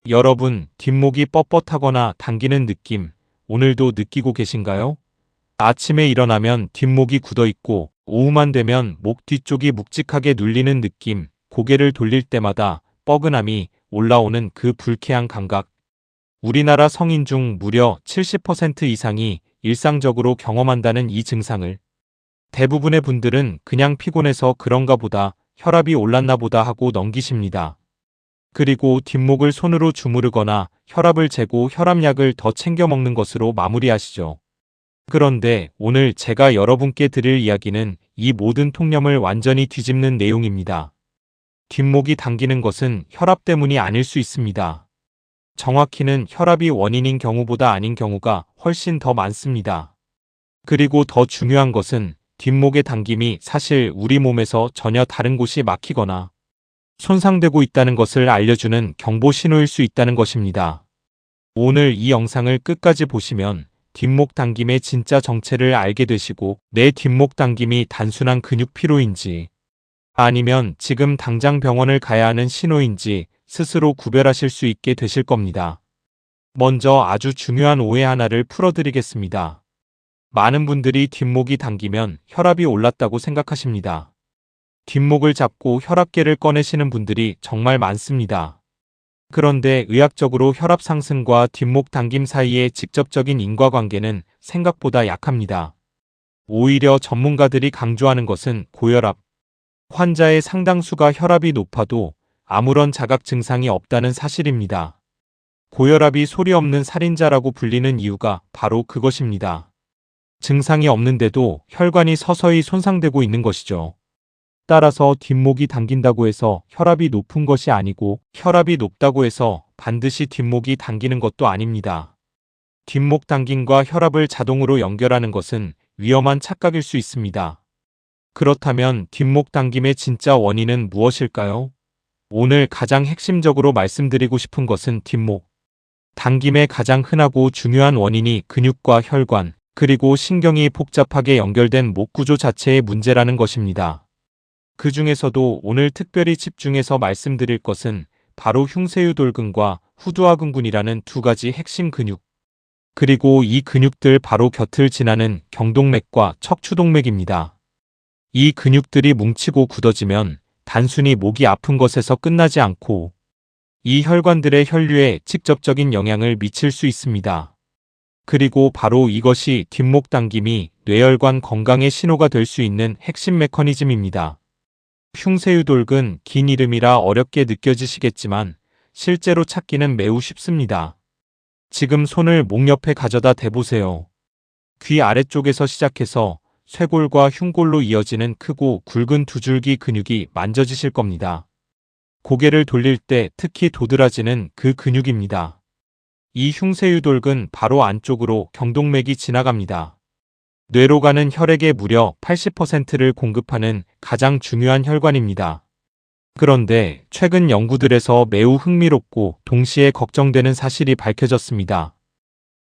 여러분, 뒷목이 뻣뻣하거나 당기는 느낌, 오늘도 느끼고 계신가요? 아침에 일어나면 뒷목이 굳어있고, 오후만 되면 목 뒤쪽이 묵직하게 눌리는 느낌, 고개를 돌릴 때마다 뻐근함이 올라오는 그 불쾌한 감각. 우리나라 성인 중 무려 70% 이상이 일상적으로 경험한다는 이 증상을 대부분의 분들은 그냥 피곤해서 그런가 보다, 혈압이 올랐나 보다 하고 넘기십니다. 그리고 뒷목을 손으로 주무르거나 혈압을 재고 혈압약을 더 챙겨 먹는 것으로 마무리하시죠. 그런데 오늘 제가 여러분께 드릴 이야기는 이 모든 통념을 완전히 뒤집는 내용입니다. 뒷목이 당기는 것은 혈압 때문이 아닐 수 있습니다. 정확히는 혈압이 원인인 경우보다 아닌 경우가 훨씬 더 많습니다. 그리고 더 중요한 것은 뒷목의 당김이 사실 우리 몸에서 전혀 다른 곳이 막히거나 손상되고 있다는 것을 알려주는 경보 신호일 수 있다는 것입니다. 오늘 이 영상을 끝까지 보시면 뒷목 당김의 진짜 정체를 알게 되시고 내 뒷목 당김이 단순한 근육 피로인지 아니면 지금 당장 병원을 가야 하는 신호인지 스스로 구별하실 수 있게 되실 겁니다. 먼저 아주 중요한 오해 하나를 풀어드리겠습니다. 많은 분들이 뒷목이 당기면 혈압이 올랐다고 생각하십니다. 뒷목을 잡고 혈압계를 꺼내시는 분들이 정말 많습니다. 그런데 의학적으로 혈압 상승과 뒷목 당김 사이의 직접적인 인과관계는 생각보다 약합니다. 오히려 전문가들이 강조하는 것은 고혈압. 환자의 상당수가 혈압이 높아도 아무런 자각 증상이 없다는 사실입니다. 고혈압이 소리 없는 살인자라고 불리는 이유가 바로 그것입니다. 증상이 없는데도 혈관이 서서히 손상되고 있는 것이죠. 따라서 뒷목이 당긴다고 해서 혈압이 높은 것이 아니고 혈압이 높다고 해서 반드시 뒷목이 당기는 것도 아닙니다. 뒷목 당김과 혈압을 자동으로 연결하는 것은 위험한 착각일 수 있습니다. 그렇다면 뒷목 당김의 진짜 원인은 무엇일까요? 오늘 가장 핵심적으로 말씀드리고 싶은 것은 뒷목 당김의 가장 흔하고 중요한 원인이 근육과 혈관, 그리고 신경이 복잡하게 연결된 목 구조 자체의 문제라는 것입니다. 그 중에서도 오늘 특별히 집중해서 말씀드릴 것은 바로 흉쇄유돌근과 후두하근군이라는 두 가지 핵심 근육, 그리고 이 근육들 바로 곁을 지나는 경동맥과 척추동맥입니다. 이 근육들이 뭉치고 굳어지면 단순히 목이 아픈 것에서 끝나지 않고 이 혈관들의 혈류에 직접적인 영향을 미칠 수 있습니다. 그리고 바로 이것이 뒷목 당김이 뇌혈관 건강의 신호가 될 수 있는 핵심 메커니즘입니다. 흉쇄유돌근, 긴 이름이라 어렵게 느껴지시겠지만 실제로 찾기는 매우 쉽습니다. 지금 손을 목 옆에 가져다 대보세요. 귀 아래쪽에서 시작해서 쇄골과 흉골로 이어지는 크고 굵은 두 줄기 근육이 만져지실 겁니다. 고개를 돌릴 때 특히 도드라지는 그 근육입니다. 이 흉쇄유돌근 바로 안쪽으로 경동맥이 지나갑니다. 뇌로 가는 혈액의 무려 80%를 공급하는 가장 중요한 혈관입니다. 그런데 최근 연구들에서 매우 흥미롭고 동시에 걱정되는 사실이 밝혀졌습니다.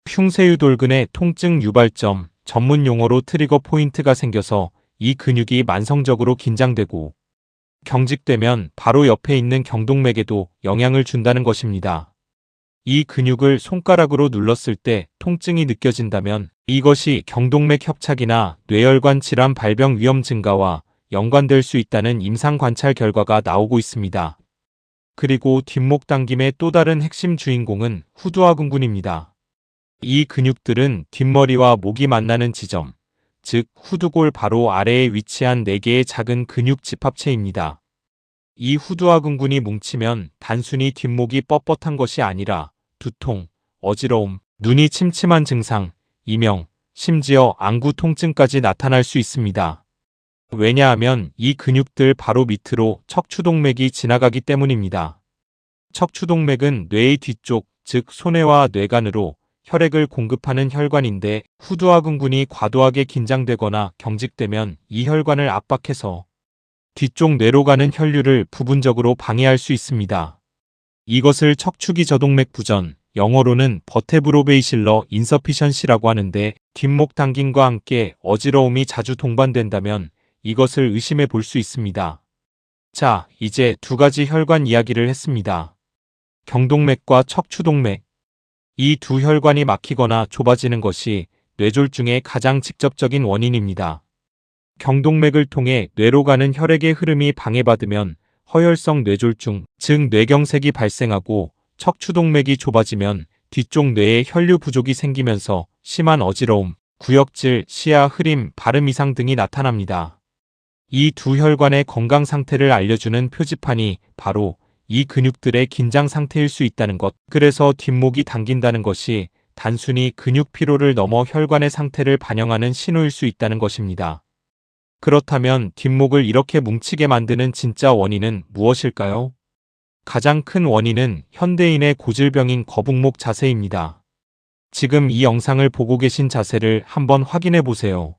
흉쇄유돌근의 통증 유발점, 전문 용어로 트리거 포인트가 생겨서 이 근육이 만성적으로 긴장되고 경직되면 바로 옆에 있는 경동맥에도 영향을 준다는 것입니다. 이 근육을 손가락으로 눌렀을 때 통증이 느껴진다면 이것이 경동맥 협착이나 뇌혈관 질환 발병 위험 증가와 연관될 수 있다는 임상 관찰 결과가 나오고 있습니다. 그리고 뒷목 당김의 또 다른 핵심 주인공은 후두하근군입니다. 이 근육들은 뒷머리와 목이 만나는 지점, 즉 후두골 바로 아래에 위치한 4개의 작은 근육 집합체입니다. 이 후두하근군이 뭉치면 단순히 뒷목이 뻣뻣한 것이 아니라 두통, 어지러움, 눈이 침침한 증상, 이명, 심지어 안구 통증까지 나타날 수 있습니다. 왜냐하면 이 근육들 바로 밑으로 척추동맥이 지나가기 때문입니다. 척추동맥은 뇌의 뒤쪽, 즉 소뇌와 뇌간으로 혈액을 공급하는 혈관인데 후두하근군이 과도하게 긴장되거나 경직되면 이 혈관을 압박해서 뒤쪽 뇌로 가는 혈류를 부분적으로 방해할 수 있습니다. 이것을 척추기 저동맥 부전, 영어로는 버테브로베이실러 인서피션시라고 하는데 뒷목 당김과 함께 어지러움이 자주 동반된다면 이것을 의심해 볼 수 있습니다. 자, 이제 두 가지 혈관 이야기를 했습니다. 경동맥과 척추동맥. 이 두 혈관이 막히거나 좁아지는 것이 뇌졸중의 가장 직접적인 원인입니다. 경동맥을 통해 뇌로 가는 혈액의 흐름이 방해받으면 허혈성 뇌졸중, 즉 뇌경색이 발생하고, 척추동맥이 좁아지면 뒤쪽 뇌에 혈류 부족이 생기면서 심한 어지러움, 구역질, 시야 흐림, 발음 이상 등이 나타납니다. 이 두 혈관의 건강 상태를 알려주는 표지판이 바로 이 근육들의 긴장 상태일 수 있다는 것. 그래서 뒷목이 당긴다는 것이 단순히 근육 피로를 넘어 혈관의 상태를 반영하는 신호일 수 있다는 것입니다. 그렇다면 뒷목을 이렇게 뭉치게 만드는 진짜 원인은 무엇일까요? 가장 큰 원인은 현대인의 고질병인 거북목 자세입니다. 지금 이 영상을 보고 계신 자세를 한번 확인해 보세요.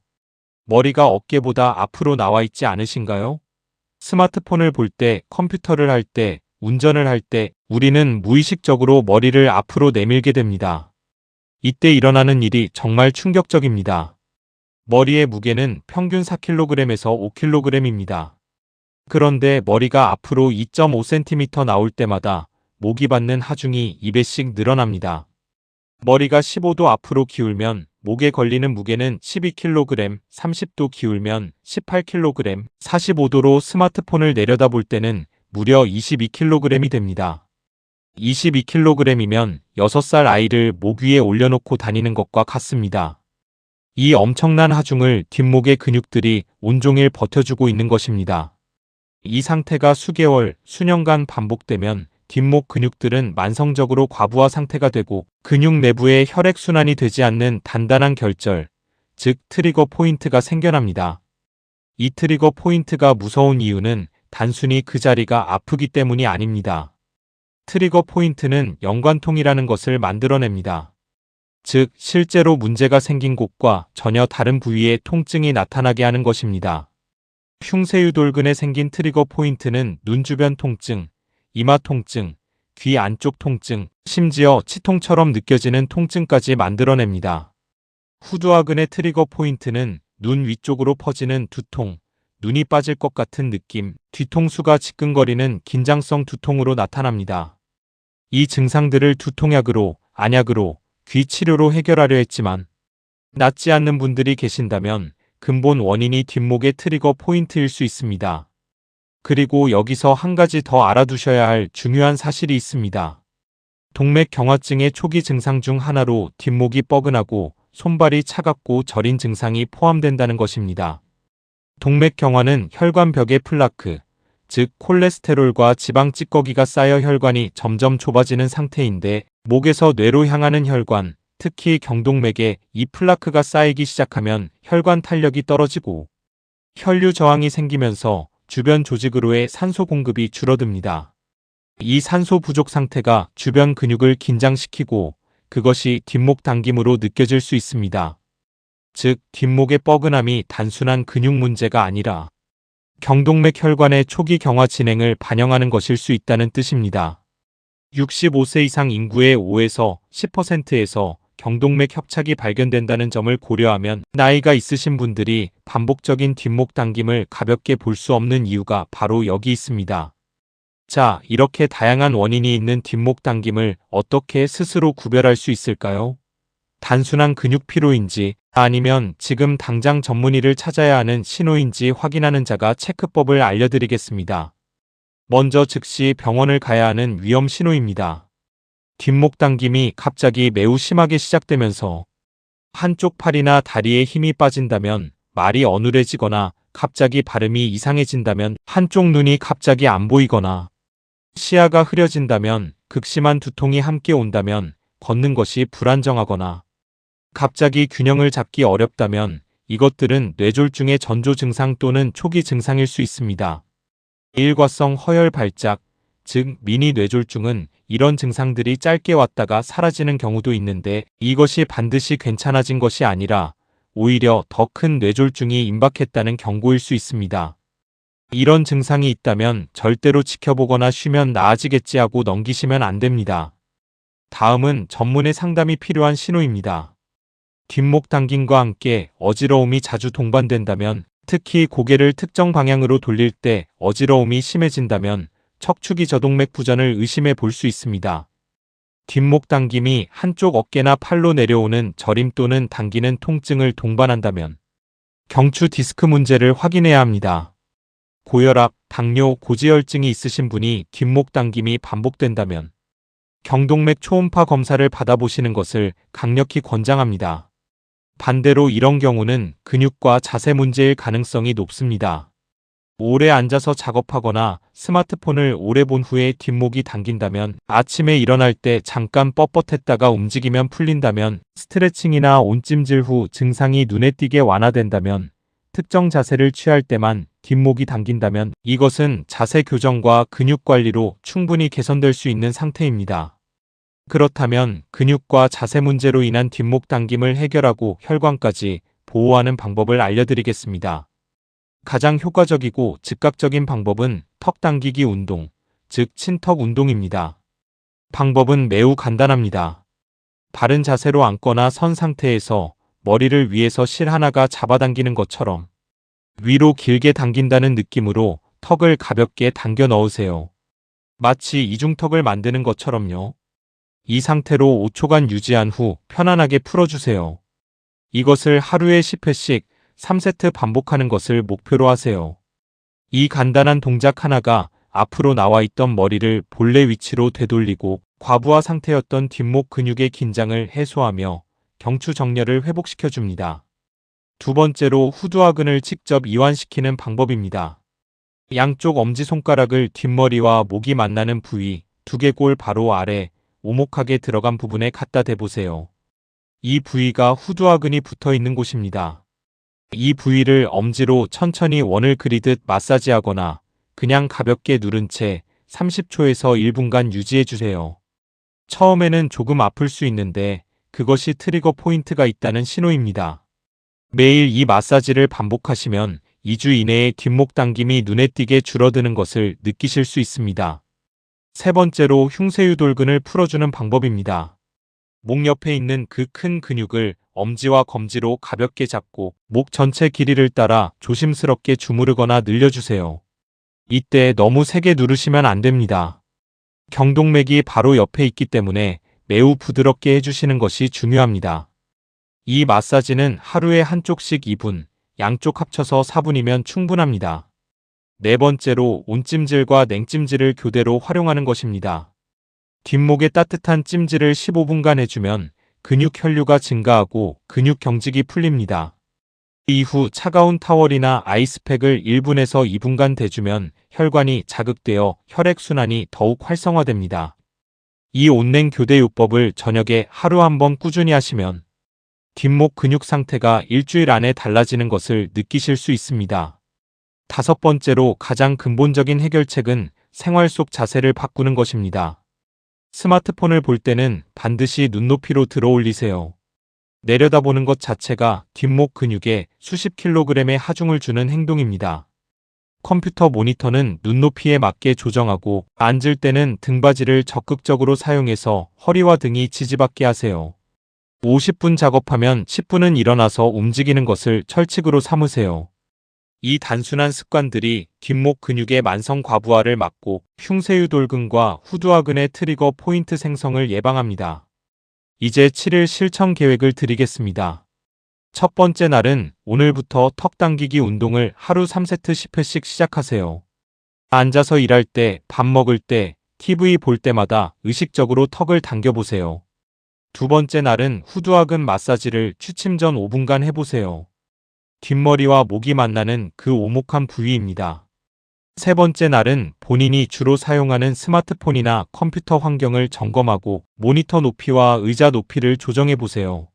머리가 어깨보다 앞으로 나와 있지 않으신가요? 스마트폰을 볼 때, 컴퓨터를 할 때, 운전을 할 때 우리는 무의식적으로 머리를 앞으로 내밀게 됩니다. 이때 일어나는 일이 정말 충격적입니다. 머리의 무게는 평균 4kg에서 5kg입니다. 그런데 머리가 앞으로 2.5cm 나올 때마다 목이 받는 하중이 2배씩 늘어납니다. 머리가 15도 앞으로 기울면 목에 걸리는 무게는 12kg, 30도 기울면 18kg, 45도로 스마트폰을 내려다볼 때는 무려 22kg이 됩니다. 22kg이면 6살 아이를 목 위에 올려놓고 다니는 것과 같습니다. 이 엄청난 하중을 뒷목의 근육들이 온종일 버텨주고 있는 것입니다. 이 상태가 수개월, 수년간 반복되면 뒷목 근육들은 만성적으로 과부하 상태가 되고 근육 내부에 혈액순환이 되지 않는 단단한 결절, 즉 트리거 포인트가 생겨납니다. 이 트리거 포인트가 무서운 이유는 단순히 그 자리가 아프기 때문이 아닙니다. 트리거 포인트는 연관통이라는 것을 만들어냅니다. 즉, 실제로 문제가 생긴 곳과 전혀 다른 부위에 통증이 나타나게 하는 것입니다. 흉쇄유돌근에 생긴 트리거 포인트는 눈 주변 통증, 이마 통증, 귀 안쪽 통증, 심지어 치통처럼 느껴지는 통증까지 만들어냅니다. 후두하근의 트리거 포인트는 눈 위쪽으로 퍼지는 두통, 눈이 빠질 것 같은 느낌, 뒤통수가 지끈거리는 긴장성 두통으로 나타납니다. 이 증상들을 두통약으로, 안약으로, 귀 치료로 해결하려 했지만 낫지 않는 분들이 계신다면 근본 원인이 뒷목의 트리거 포인트일 수 있습니다. 그리고 여기서 한 가지 더 알아두셔야 할 중요한 사실이 있습니다. 동맥경화증의 초기 증상 중 하나로 뒷목이 뻐근하고 손발이 차갑고 저린 증상이 포함된다는 것입니다. 동맥경화는 혈관벽의 플라크, 즉 콜레스테롤과 지방 찌꺼기가 쌓여 혈관이 점점 좁아지는 상태인데, 목에서 뇌로 향하는 혈관, 특히 경동맥에 이 플라크가 쌓이기 시작하면 혈관 탄력이 떨어지고 혈류 저항이 생기면서 주변 조직으로의 산소 공급이 줄어듭니다. 이 산소 부족 상태가 주변 근육을 긴장시키고 그것이 뒷목 당김으로 느껴질 수 있습니다. 즉, 뒷목의 뻐근함이 단순한 근육 문제가 아니라 경동맥 혈관의 초기 경화 진행을 반영하는 것일 수 있다는 뜻입니다. 65세 이상 인구의 5에서 10%에서 경동맥 협착이 발견된다는 점을 고려하면 나이가 있으신 분들이 반복적인 뒷목 당김을 가볍게 볼 수 없는 이유가 바로 여기 있습니다. 자, 이렇게 다양한 원인이 있는 뒷목 당김을 어떻게 스스로 구별할 수 있을까요? 단순한 근육 피로인지 아니면 지금 당장 전문의를 찾아야 하는 신호인지 확인하는 자가 체크법을 알려드리겠습니다. 먼저 즉시 병원을 가야 하는 위험 신호입니다. 뒷목 당김이 갑자기 매우 심하게 시작되면서 한쪽 팔이나 다리에 힘이 빠진다면, 말이 어눌해지거나 갑자기 발음이 이상해진다면, 한쪽 눈이 갑자기 안 보이거나 시야가 흐려진다면, 극심한 두통이 함께 온다면, 걷는 것이 불안정하거나 갑자기 균형을 잡기 어렵다면 이것들은 뇌졸중의 전조 증상 또는 초기 증상일 수 있습니다. 일과성 허혈 발작, 즉 미니 뇌졸중은 이런 증상들이 짧게 왔다가 사라지는 경우도 있는데, 이것이 반드시 괜찮아진 것이 아니라 오히려 더 큰 뇌졸중이 임박했다는 경고일 수 있습니다. 이런 증상이 있다면 절대로 지켜보거나 쉬면 나아지겠지 하고 넘기시면 안 됩니다. 다음은 전문의 상담이 필요한 신호입니다. 뒷목 당김과 함께 어지러움이 자주 동반된다면, 특히 고개를 특정 방향으로 돌릴 때 어지러움이 심해진다면 척추기 저동맥 부전을 의심해 볼 수 있습니다. 뒷목 당김이 한쪽 어깨나 팔로 내려오는 저림 또는 당기는 통증을 동반한다면 경추 디스크 문제를 확인해야 합니다. 고혈압, 당뇨, 고지혈증이 있으신 분이 뒷목 당김이 반복된다면 경동맥 초음파 검사를 받아보시는 것을 강력히 권장합니다. 반대로 이런 경우는 근육과 자세 문제일 가능성이 높습니다. 오래 앉아서 작업하거나 스마트폰을 오래 본 후에 뒷목이 당긴다면, 아침에 일어날 때 잠깐 뻣뻣했다가 움직이면 풀린다면, 스트레칭이나 온찜질 후 증상이 눈에 띄게 완화된다면, 특정 자세를 취할 때만 뒷목이 당긴다면 이것은 자세 교정과 근육 관리로 충분히 개선될 수 있는 상태입니다. 그렇다면 근육과 자세 문제로 인한 뒷목 당김을 해결하고 혈관까지 보호하는 방법을 알려드리겠습니다. 가장 효과적이고 즉각적인 방법은 턱 당기기 운동, 즉 친턱 운동입니다. 방법은 매우 간단합니다. 바른 자세로 앉거나 선 상태에서 머리를 위에서 실 하나가 잡아당기는 것처럼 위로 길게 당긴다는 느낌으로 턱을 가볍게 당겨 넣으세요. 마치 이중턱을 만드는 것처럼요. 이 상태로 5초간 유지한 후 편안하게 풀어주세요. 이것을 하루에 10회씩 3세트 반복하는 것을 목표로 하세요. 이 간단한 동작 하나가 앞으로 나와 있던 머리를 본래 위치로 되돌리고 과부하 상태였던 뒷목 근육의 긴장을 해소하며 경추 정렬을 회복시켜줍니다. 두 번째로 후두하근을 직접 이완시키는 방법입니다. 양쪽 엄지손가락을 뒷머리와 목이 만나는 부위, 두개골 바로 아래 오목하게 들어간 부분에 갖다 대보세요. 이 부위가 후두하근이 붙어 있는 곳입니다. 이 부위를 엄지로 천천히 원을 그리듯 마사지하거나 그냥 가볍게 누른 채 30초에서 1분간 유지해주세요. 처음에는 조금 아플 수 있는데 그것이 트리거 포인트가 있다는 신호입니다. 매일 이 마사지를 반복하시면 2주 이내에 뒷목 당김이 눈에 띄게 줄어드는 것을 느끼실 수 있습니다. 세 번째로 흉쇄유돌근을 풀어주는 방법입니다. 목 옆에 있는 그 큰 근육을 엄지와 검지로 가볍게 잡고 목 전체 길이를 따라 조심스럽게 주무르거나 늘려주세요. 이때 너무 세게 누르시면 안 됩니다. 경동맥이 바로 옆에 있기 때문에 매우 부드럽게 해주시는 것이 중요합니다. 이 마사지는 하루에 한쪽씩 2분, 양쪽 합쳐서 4분이면 충분합니다. 네 번째로 온찜질과 냉찜질을 교대로 활용하는 것입니다. 뒷목에 따뜻한 찜질을 15분간 해주면 근육 혈류가 증가하고 근육 경직이 풀립니다. 이후 차가운 타월이나 아이스팩을 1분에서 2분간 대주면 혈관이 자극되어 혈액순환이 더욱 활성화됩니다. 이 온냉 교대 요법을 저녁에 하루 한 번 꾸준히 하시면 뒷목 근육 상태가 일주일 안에 달라지는 것을 느끼실 수 있습니다. 다섯 번째로 가장 근본적인 해결책은 생활 속 자세를 바꾸는 것입니다. 스마트폰을 볼 때는 반드시 눈높이로 들어 올리세요. 내려다보는 것 자체가 뒷목 근육에 수십 킬로그램의 하중을 주는 행동입니다. 컴퓨터 모니터는 눈높이에 맞게 조정하고 앉을 때는 등받이를 적극적으로 사용해서 허리와 등이 지지받게 하세요. 50분 작업하면 10분은 일어나서 움직이는 것을 철칙으로 삼으세요. 이 단순한 습관들이 뒷목 근육의 만성 과부하를 막고 흉쇄유돌근과 후두하근의 트리거 포인트 생성을 예방합니다. 이제 7일 실천 계획을 드리겠습니다. 첫 번째 날은 오늘부터 턱 당기기 운동을 하루 3세트 10회씩 시작하세요. 앉아서 일할 때, 밥 먹을 때, TV 볼 때마다 의식적으로 턱을 당겨보세요. 두 번째 날은 후두하근 마사지를 취침 전 5분간 해보세요. 뒷머리와 목이 만나는 그 오목한 부위입니다. 세 번째 날은 본인이 주로 사용하는 스마트폰이나 컴퓨터 환경을 점검하고 모니터 높이와 의자 높이를 조정해 보세요.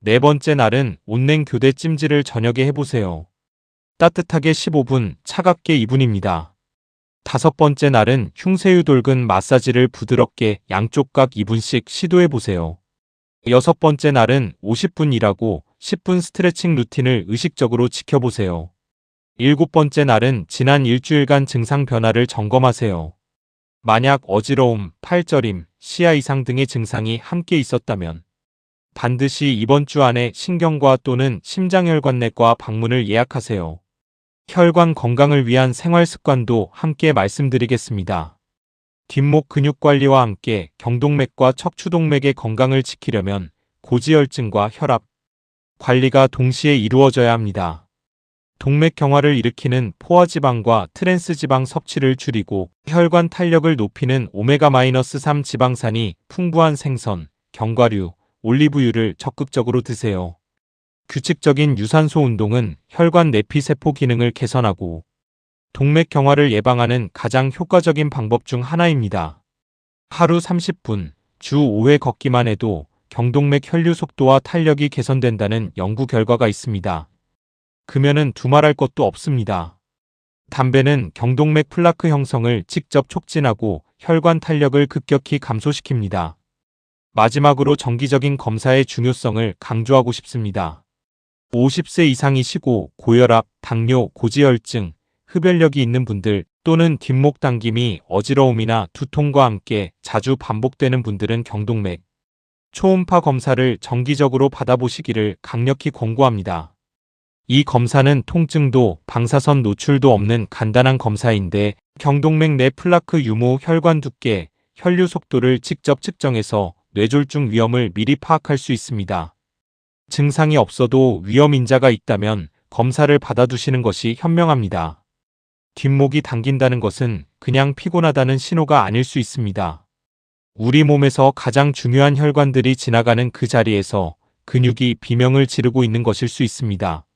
네 번째 날은 온냉 교대 찜질을 저녁에 해보세요. 따뜻하게 15분, 차갑게 2분입니다. 다섯 번째 날은 흉쇄유돌근 마사지를 부드럽게 양쪽 각 2분씩 시도해 보세요. 여섯 번째 날은 50분 일하고 10분 스트레칭 루틴을 의식적으로 지켜보세요. 일곱 번째 날은 지난 일주일간 증상 변화를 점검하세요. 만약 어지러움, 팔저림, 시야 이상 등의 증상이 함께 있었다면 반드시 이번 주 안에 신경과 또는 심장혈관내과 방문을 예약하세요. 혈관 건강을 위한 생활 습관도 함께 말씀드리겠습니다. 뒷목 근육 관리와 함께 경동맥과 척추동맥의 건강을 지키려면 고지혈증과 혈압 관리가 동시에 이루어져야 합니다. 동맥 경화를 일으키는 포화지방과 트랜스지방 섭취를 줄이고 혈관 탄력을 높이는 오메가-3 지방산이 풍부한 생선, 견과류, 올리브유를 적극적으로 드세요. 규칙적인 유산소 운동은 혈관 내피세포 기능을 개선하고 동맥 경화를 예방하는 가장 효과적인 방법 중 하나입니다. 하루 30분, 주 5회 걷기만 해도 경동맥 혈류 속도와 탄력이 개선된다는 연구 결과가 있습니다. 금연은 두말할 것도 없습니다. 담배는 경동맥 플라크 형성을 직접 촉진하고 혈관 탄력을 급격히 감소시킵니다. 마지막으로 정기적인 검사의 중요성을 강조하고 싶습니다. 50세 이상이시고 고혈압, 당뇨, 고지혈증, 흡연력이 있는 분들 또는 뒷목 당김이 어지러움이나 두통과 함께 자주 반복되는 분들은 경동맥 초음파 검사를 정기적으로 받아보시기를 강력히 권고합니다. 이 검사는 통증도 방사선 노출도 없는 간단한 검사인데 경동맥 내 플라크 유무, 혈관 두께, 혈류 속도를 직접 측정해서 뇌졸중 위험을 미리 파악할 수 있습니다. 증상이 없어도 위험 인자가 있다면 검사를 받아두시는 것이 현명합니다. 뒷목이 당긴다는 것은 그냥 피곤하다는 신호가 아닐 수 있습니다. 우리 몸에서 가장 중요한 혈관들이 지나가는 그 자리에서 근육이 비명을 지르고 있는 것일 수 있습니다.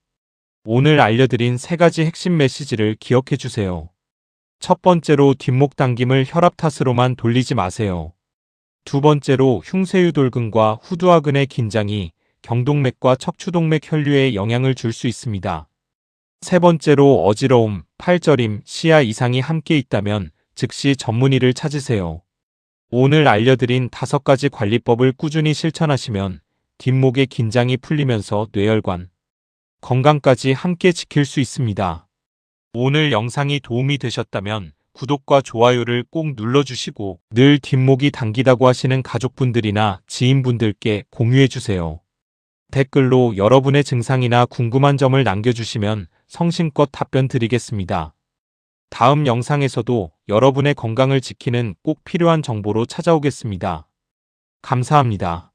오늘 알려드린 3가지 핵심 메시지를 기억해 주세요. 첫 번째로 뒷목 당김을 혈압 탓으로만 돌리지 마세요. 두 번째로 흉쇄유돌근과 후두하근의 긴장이 경동맥과 척추동맥 혈류에 영향을 줄 수 있습니다. 세 번째로 어지러움, 팔저림, 시야 이상이 함께 있다면 즉시 전문의를 찾으세요. 오늘 알려드린 5가지 관리법을 꾸준히 실천하시면 뒷목의 긴장이 풀리면서 뇌혈관 건강까지 함께 지킬 수 있습니다. 오늘 영상이 도움이 되셨다면 구독과 좋아요를 꼭 눌러주시고 늘 뒷목이 당기다고 하시는 가족분들이나 지인분들께 공유해주세요. 댓글로 여러분의 증상이나 궁금한 점을 남겨주시면 성심껏 답변 드리겠습니다. 다음 영상에서도 여러분의 건강을 지키는 꼭 필요한 정보로 찾아오겠습니다. 감사합니다.